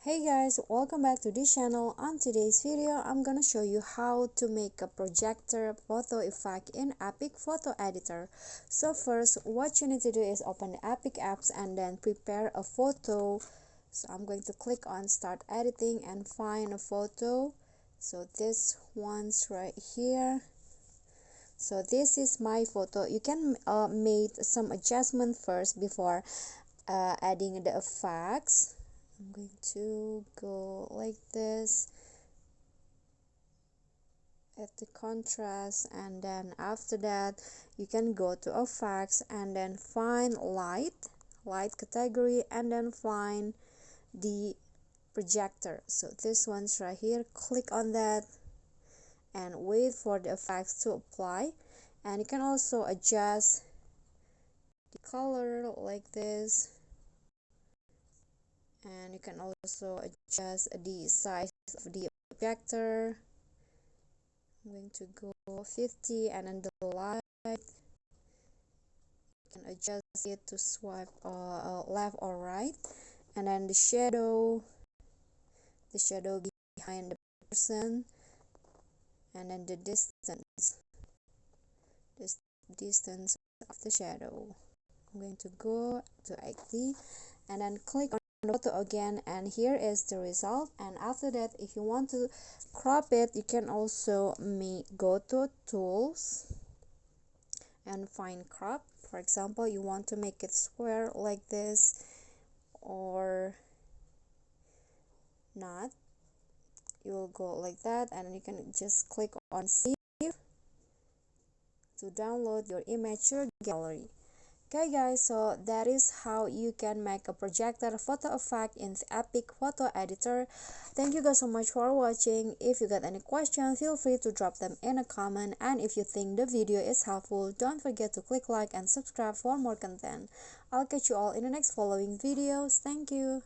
Hey guys, welcome back to this channel. On today's video, I'm gonna show you how to make a projector photo effect in EPIK Photo Editor. So first, what you need to do is open the EPIK apps and then prepare a photo. So I'm going to click on start editing and find a photo. So this one's right here. So this is my photo. You can make some adjustment first before adding the effects. I'm going to go like this, at the contrast, and then after that you can go to effects and then find light category and then find the projector. So this one's right here, click on that and wait for the effects to apply. And you can also adjust the color like this, and you can also adjust the size of the projector. I'm going to go 50, and then the light, you can adjust it to swipe left or right. And then the shadow behind the person, and then the distance of the shadow. I'm going to go to 80 and then click on the photo again, and here is the result. And after that, if you want to crop it, you can also go to tools and find crop. For example, you want to make it square like this or not, you will go like that, and you can just click on save to download your image to your gallery. Okay guys, so that is how you can make a projector photo effect in the EPIK Photo Editor. Thank you guys so much for watching. If you got any questions, feel free to drop them in a comment, and if you think the video is helpful, don't forget to click like and subscribe for more content. I'll catch you all in the next following videos. Thank you.